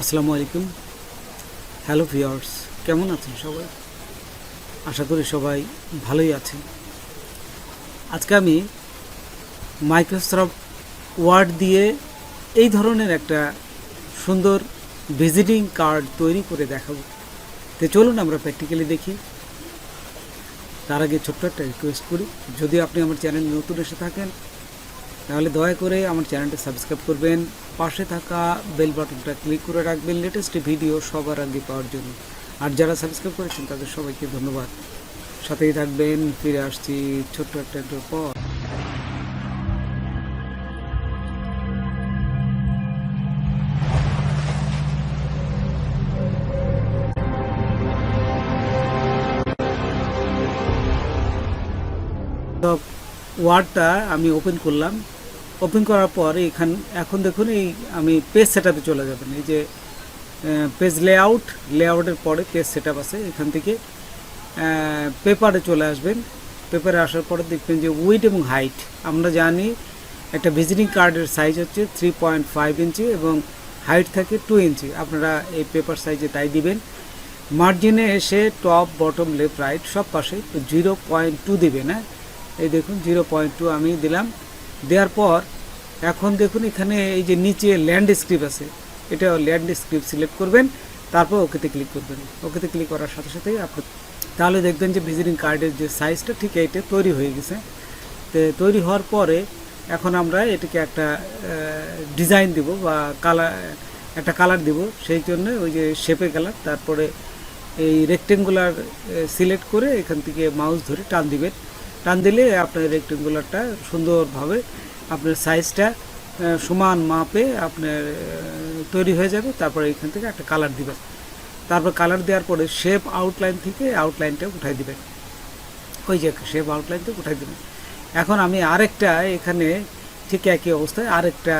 আসসালামু আলাইকুম। Hello viewers, কেমন আছেন সবাই? আশা করি সবাই ভালোই আছেন। আজকে আমি মাইক্রোসফট ওয়ার্ড দিয়ে এই ধরনের একটা সুন্দর ভিজিটিং কার্ড তৈরি করে দেখাবো। তো চলুন আমরা প্র্যাকটিক্যালি দেখি। তার আগে ছোট্ট একটা রিকোয়েস্ট করি, যদি আপনি আমার চ্যানেলে নতুন এসে থাকেন তাহলে দয়া করে আমার চ্যানেলটা সাবস্ক্রাইব করবেন, পাশে থাকা বেল বাটনটা ক্লিক করে রাখবেন লেটেস্ট ভিডিও সবার আগে পাওয়ার জন্য। আর যারা সাবস্ক্রাইব করেছেন তাদের সবাইকে ধন্যবাদ। সাথেই থাকবেন, ফিরে আসছি ছোট্ট একটা পর। ওয়ার্ডটা আমি ওপেন করলাম। ওপেন করার পর এখন দেখুন এই আমি পেজ সেটআপে চলে যাবেন। এই যে পেজ লেআউটের পরে পেজ সেটআপ আছে, এখান থেকে পেপারে চলে আসবেন। পেপারে আসার পরে দেখবেন যে উইডথ এবং হাইট। আমরা জানি একটা ভিজিটিং কার্ডের সাইজ হচ্ছে 3.5 ইঞ্চি এবং হাইট থাকে 2 ইঞ্চি। আপনারা এই পেপার সাইজে তাই দিবেন। মার্জিনে এসে টপ বটম লেফট রাইট সব পাশে 0.2 দিবেন। হ্যাঁ, এই দেখুন 0.2 আমি দিলাম। দেওয়ার পর এখন দেখুন এখানে এই যে নিচে ল্যান্ডস্কেপ আছে, এটা ল্যান্ডস্কেপ সিলেক্ট করবেন, তারপর ওকেতে ক্লিক করবেন। ওকেতে ক্লিক করার সাথে সাথেই আপনি তাহলে দেখবেন যে ভিজিটিং কার্ডের যে সাইজটা ঠিক এইটা তৈরি হয়ে গেছে। তো তৈরি হওয়ার পরে এখন আমরা এটাকে একটা ডিজাইন দিব বা একটা কালার দিব। সেই জন্য ওই যে শেপে কালার, তারপরে এই রেক্টেঙ্গুলার সিলেক্ট করে এখান থেকে মাউস ধরে টান দিবেন। টান দিলে আপনার রেক্টেঙ্গুলারটা সুন্দরভাবে আপনার সাইজটা সমান মাপে আপনার তৈরি হয়ে যাবে। তারপরে এখান থেকে একটা কালার দিবেন। তারপর কালার দেওয়ার পরে শেপ আউটলাইন থেকে আউটলাইনটা উঠাই দিবেন। ওই যে শেপ আউটলাইন থেকে উঠাই দেবেন। এখন আমি আরেকটা এখানে ঠিক একই অবস্থায় আরেকটা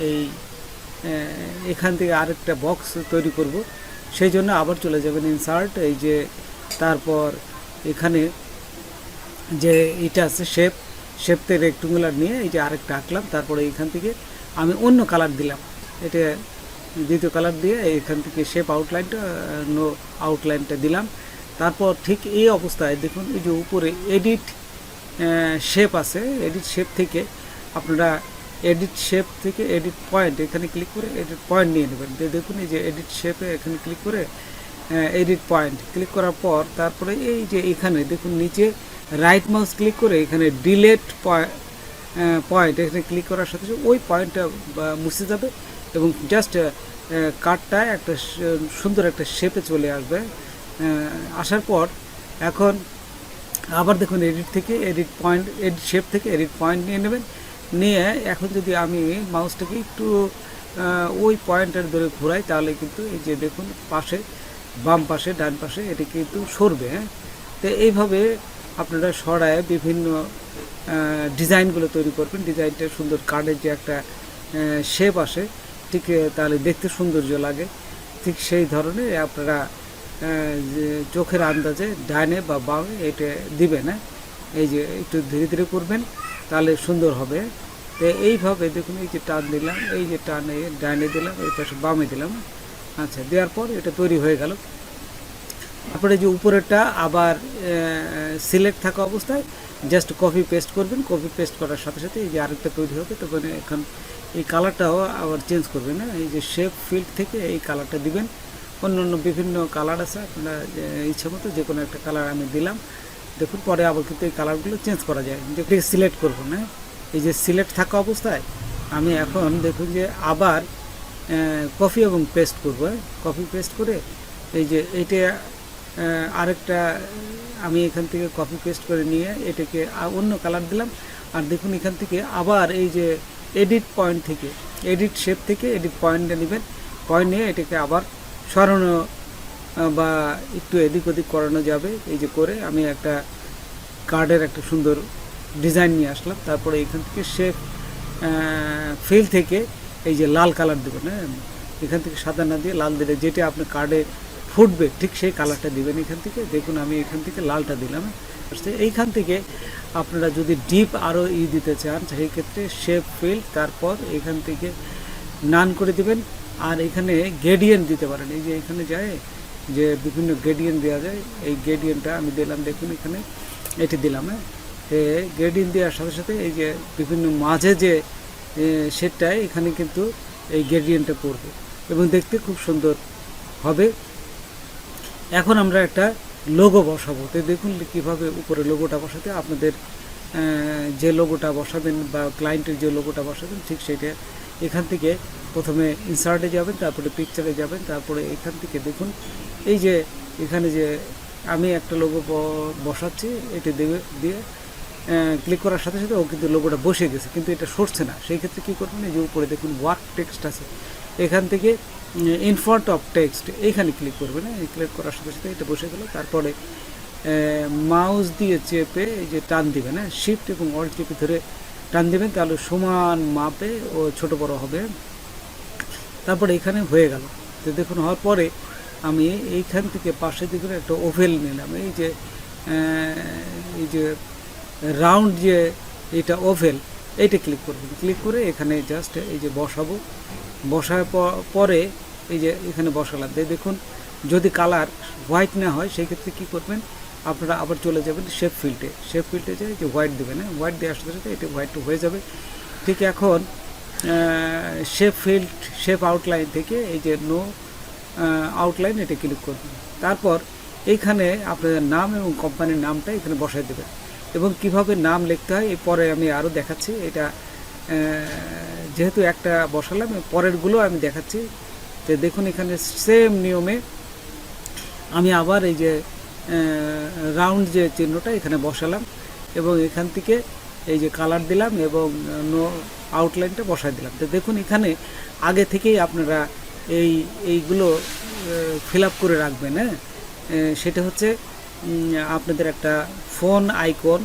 এই এখান থেকে আরেকটা বক্স তৈরি করব। সেই জন্য আবার চলে যাবেন ইনসার্ট, এই যে তারপর এখানে যে এটা আছে শেপতে রেক্টেঙ্গুলার নিয়ে এই যে আরেকটা আঁকলাম। তারপরে এখান থেকে আমি অন্য কালার দিলাম, এটা দ্বিতীয় কালার দিয়ে এখান থেকে শেপ আউটলাইনটা দিলাম। তারপর ঠিক এই অবস্থায় দেখুন এই যে উপরে এডিট শেপ আছে, এডিট শেপ থেকে আপনারা এডিট পয়েন্ট এখানে ক্লিক করে এডিট পয়েন্ট নিয়ে নেবেন। দেখুন এই যে এডিট শেপে এখানে ক্লিক করে এডিট পয়েন্ট ক্লিক করার পর তারপরে এই যে এখানে দেখুন নিচে রাইট মাউস ক্লিক করে এখানে ডিলেট পয়েন্ট এখানে ক্লিক করার সাথে সাথে ওই পয়েন্টটা মুছে যাবে এবং জাস্ট কার্ডটা একটা সুন্দর একটা শেপে চলে আসবে। আসার পর এখন আবার দেখুন এডিট শেপ থেকে এডিট পয়েন্ট নিয়ে নেবেন। নিয়ে এখন যদি আমি মাউসটাকে একটু ওই পয়েন্টের ধরে ঘোরাই তাহলে কিন্তু এই যে দেখুন পাশে বাম পাশে ডান পাশে এটা কিন্তু সরবে। হ্যাঁ, তো এইভাবে আপনারা সরায় বিভিন্ন ডিজাইনগুলো তৈরি করবেন। ডিজাইনটা সুন্দর কার্ডের যে একটা শেপ আসে ঠিক তাহলে দেখতে সৌন্দর্য লাগে, ঠিক সেই ধরনের আপনারা চোখের আন্দাজে ডাইনে বা বামে এটা দিবেন। হ্যাঁ, এই যে একটু ধীরে ধীরে করবেন তাহলে সুন্দর হবে। তো এইভাবে দেখুন এই যে টান দিলাম, এই যে টানে ডাইনে দিলাম, এই পাশে বামে দিলাম। আচ্ছা, দেওয়ার পর এটা তৈরি হয়ে গেল। তারপরে যে উপরেরটা আবার সিলেক্ট থাকা অবস্থায় জাস্ট কপি পেস্ট করবেন। কপি পেস্ট করার সাথে সাথে এই যে আরেকটা তৈরি হবে। তখন এখন এই কালারটাও আবার চেঞ্জ করবেন। না, এই যে শেপ ফিল্ড থেকে এই কালারটা দিবেন। অন্য বিভিন্ন কালার আছে, আপনারা ইচ্ছে মতো যে কোনো একটা কালার আমি দিলাম। দেখুন পরে আবার কিন্তু এই কালারগুলো চেঞ্জ করা যায়। যেটি সিলেক্ট করবো না, এই যে সিলেক্ট থাকা অবস্থায় আমি এখন দেখুন যে আবার কপি এবং পেস্ট করবো। কপি পেস্ট করে এই যে এইটা আরেকটা আমি এখান থেকে কপি পেস্ট করে নিয়ে এটাকে অন্য কালার দিলাম। আর দেখুন এখান থেকে আবার এই যে এডিট পয়েন্ট থেকে এডিট শেপ থেকে এডিট পয়েন্টটা নেবেন। পয়েন্ট নিয়ে এটাকে আবার সরানো বা একটু এদিক ওদিক করানো যাবে। এই যে করে আমি একটা কার্ডের একটা সুন্দর ডিজাইন নিয়ে আসলাম। তারপরে এখান থেকে শেপ ফিল থেকে এই যে লাল কালার দেবেন। হ্যাঁ, এখান থেকে সাদা না দিয়ে লাল দিলে যেটা আপনার কার্ডে ফুটবে ঠিক সেই কালারটা দিবেন। এখান থেকে দেখুন আমি এখান থেকে লালটা দিলাম। এইখান থেকে আপনারা যদি ডিপ আরও দিতে চান সেই ক্ষেত্রে শেপ ফিল, তারপর এখান থেকে নান করে দিবেন। আর এখানে গ্রেডিয়েন্ট দিতে পারেন। এই যে এখানে যায় যে বিভিন্ন গ্রেডিয়েন্ট দেওয়া যায়, এই গ্রেডিয়েন্টটা আমি দিলাম, দেখুন এখানে এটি দিলাম। হ্যাঁ, গ্রেডিয়েন্ট দেওয়ার সাথে সাথে এই যে বিভিন্ন মাঝে যে শেডটায় এখানে কিন্তু এই গ্রেডিয়েন্টটা পড়বে এবং দেখতে খুব সুন্দর হবে। এখন আমরা একটা লোগো বসাবো। তো দেখুন কীভাবে উপরে লোগোটা বসাতে, আপনাদের যে লোগোটা বসাবেন বা ক্লায়েন্টের যে লোগোটা বসাবেন ঠিক সেটা এখান থেকে প্রথমে ইনসার্টে যাবেন, তারপরে পিকচারে যাবেন, তারপরে এখান থেকে দেখুন এই যে এখানে যে আমি একটা লোগো বসাচ্ছি, এটি দিয়ে ক্লিক করার সাথে সাথে ও কিন্তু লোগোটা বসে গেছে, কিন্তু এটা সরছে না। সেই ক্ষেত্রে কী করবেন, এই যে উপরে দেখুন ওয়ার্ক টেক্সট আছে, এখান থেকে ইন ফ্রন্ট অফ টেক্সট এইখানে ক্লিক করবেন। ক্লিক করার সাথে সাথে এটা বসে গেল। তারপরে মাউস দিয়ে চেপে এই যে টান দিবেন, শিফট এবং অল্ট চেপে ধরে টান দিবেন, তাহলে সমান মাপে ও ছোট বড় হবে। তারপরে এখানে হয়ে গেল। তো দেখুন হওয়ার পরে আমি এইখান থেকে পাশে দেখুন একটা ওভেল নিলাম, এই যে রাউন্ড যে এটা ওভেল, এইটা ক্লিক করবেন। ক্লিক করে এখানে জাস্ট এই যে বসাবো, বসার পরে এই যে এখানে বসালাম। দেখুন যদি কালার হোয়াইট না হয় সেই ক্ষেত্রে কী করবেন, আপনারা আবার চলে যাবেন শেপ ফিল্ডে। শেপ ফিল্ডে যে হোয়াইট দেবেন, হোয়াইট দেওয়ার সাথে সাথে এটা হোয়াইট হয়ে যাবে। ঠিক এখন শেপ ফিল্ড শেপ আউটলাইন থেকে এই যে নো আউটলাইন এটা ক্লিক করবেন। তারপর এইখানে আপনাদের নাম এবং কোম্পানির নামটা এখানে বসাই দেবেন এবং কিভাবে নাম লিখতে হয় পরে আমি আরও দেখাচ্ছি। এটা যেহেতু একটা বসালাম, পরেরগুলো আমি দেখাচ্ছি। তো দেখুন এখানে সেম নিয়মে আমি আবার এই যে রাউন্ড যে চিহ্নটা এখানে বসালাম এবং এখান থেকে এই যে কালার দিলাম এবং নো আউটলাইনটা বসাই দিলাম। তো দেখুন এখানে আগে থেকেই আপনারা এইগুলো ফিল আপ করে রাখবেন। সেটা হচ্ছে আপনাদের একটা ফোন আইকন,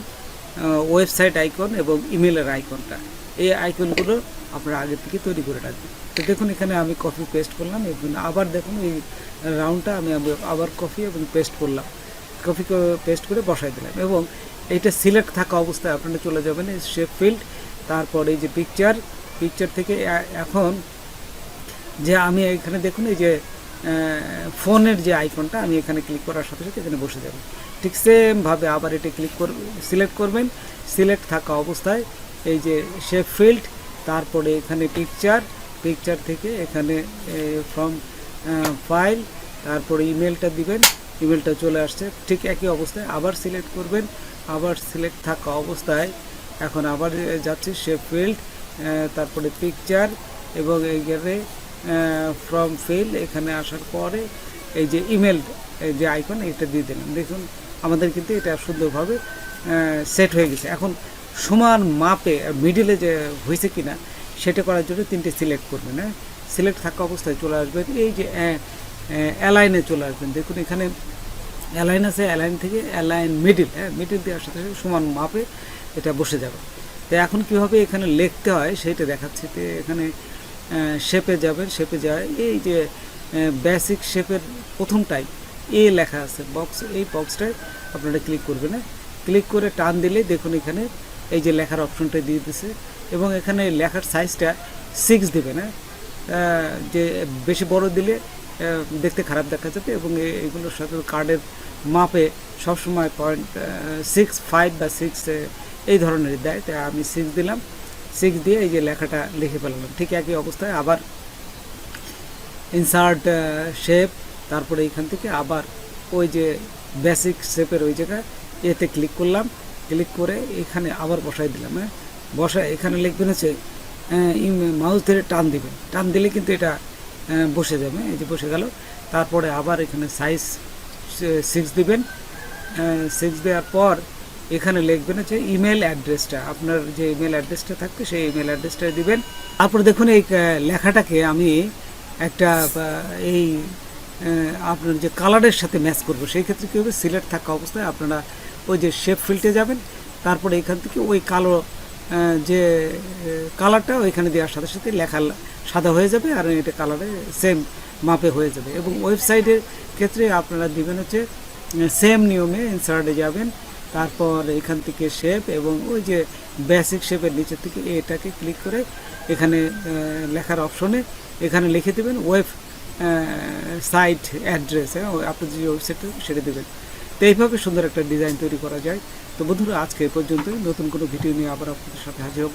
ওয়েবসাইট আইকন এবং ইমেলের আইকনটা, এই আইকনগুলো আপনারা আগে থেকে তৈরি করে রাখবেন। তো দেখুন এখানে আমি কপি পেস্ট করলাম এবং আবার দেখুন এই রাউন্ডটা আমি আবার কপি এবং পেস্ট করলাম, কপি পেস্ট করে বসাই দিলাম এবং এইটা সিলেক্ট থাকা অবস্থায় আপনারা চলে যাবেন এই শেপ ফিল্ড, তারপর এই যে পিকচার থেকে এখন যে আমি এখানে দেখুন এই যে ফোনের যে আইকনটা আমি এখানে ক্লিক করার সাথে সাথে এখানে বসে যাবে। ঠিক সেমভাবে আবার এটা সিলেক্ট করবেন, সিলেক্ট থাকা অবস্থায় এই যে শেপ ফিল্ড, তারপরে এখানে পিকচার থেকে এখানে ফ্রম ফাইল, তারপরে ইমেলটা দিবেন, ইমেলটা চলে আসছে। ঠিক একই অবস্থায় আবার সিলেক্ট করবেন, আবার সিলেক্ট থাকা অবস্থায় এখন আবার যাচ্ছি শেপ ফিল্ড, তারপরে পিকচার এবং এইখানে ফ্রম ফিল, এখানে আসার পরে এই যে ইমেল যে আইকন এটা দিয়ে দিলাম। দেখুন আমাদের কিন্তু এটা সুন্দরভাবে সেট হয়ে গেছে। এখন সমান মাপে মিডিলে যে হয়েছে কিনা সেটা করার জন্য তিনটে সিলেক্ট করবেন। সিলেক্ট থাকা অবস্থায় চলে আসবেন, এই যে অ্যালাইনে চলে আসবেন। দেখুন এখানে অ্যালাইন আছে, অ্যালাইন থেকে অ্যালাইন মিডিল দেওয়ার সাথে সাথে সমান মাপে এটা বসে যাবে। তো এখন কীভাবে এখানে লিখতে হয় সেইটা দেখাচ্ছি। তো এখানে শেপে যাবেন, শেপে যায় এই যে বেসিক শেপের প্রথমটাই লেখা আছে বক্স, এই বক্সটায় আপনারা ক্লিক করবেন। ক্লিক করে টান দিলে দেখুন এখানে এই যে লেখার অপশনটা দিয়ে দিছে এবং এখানে লেখার সাইজটা 6 দেবেন। যে বেশি বড় দিলে দেখতে খারাপ দেখা যাবে এবং এগুলোর সাথে কার্ডের মাপে সবসময় 0.65 বা 6 এই ধরনের দেয়। তাই আমি 6 দিলাম, 6 দিয়ে এই যে লেখাটা লিখে ফেললাম। ঠিক একই অবস্থায় আবার ইনসার্ট শেপ, তারপরে এখান থেকে আবার ওই যে বেসিক শেপের ওই জায়গায় এতে ক্লিক করলাম, ক্লিক করে এখানে আবার বসাই দিলাম। বসায় এখানে লিখবেন হচ্ছে মাউস ধরে টান দিবেন, টান দিলে কিন্তু এটা বসে যাবে। এই যে বসে গেল। তারপরে আবার এখানে সাইজ 6 দিবেন, 6 দেওয়ার পর এখানে লিখবেন হচ্ছে ইমেল অ্যাড্রেসটা, আপনার যে ইমেল অ্যাড্রেসটা থাকবে সেই ইমেল অ্যাড্রেসটা দিবেন। তারপর দেখুন এই লেখাটাকে আমি একটা এই আপনার যে কালারের সাথে ম্যাচ করবো, সেই ক্ষেত্রে কী হবে, সিলেক্ট থাকা অবস্থায় আপনারা ওই যে শেপ ফিল্ডে যাবেন, তারপরে এখান থেকে ওই কালো যে কালারটা ওইখানে দেওয়ার সাথে সাথে লেখা সাদা হয়ে যাবে আর এটা কালারে সেম মাপে হয়ে যাবে। এবং ওয়েবসাইটের ক্ষেত্রে আপনারা দিবেন হচ্ছে সেম নিয়মে ইনসার্টে যাবেন, তারপর এখান থেকে শেপ এবং ওই যে বেসিক শেপের নিচের থেকে এটাকে ক্লিক করে এখানে লেখার অপশনে এখানে লিখে দেবেন ওয়েব সাইট অ্যাড্রেস, আপনার যে ওয়েবসাইটটা সেটা দেবেন। তো এইভাবে সুন্দর একটা ডিজাইন তৈরি করা যায়। তো বন্ধুরা, আজকে এই পর্যন্ত। নতুন কোনো ভিডিও নিয়ে আবার আপনাদের সাথে হাজির হব।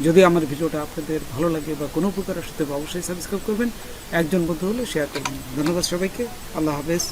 যদি আমার ভিডিওটা আপনাদের ভালো লাগে বা কোনো উপকার আসতে, অবশ্যই সাবস্ক্রাইব করবেন, একজন বন্ধু হলে শেয়ার করবেন। ধন্যবাদ সবাইকে। আল্লাহ হাফেজ।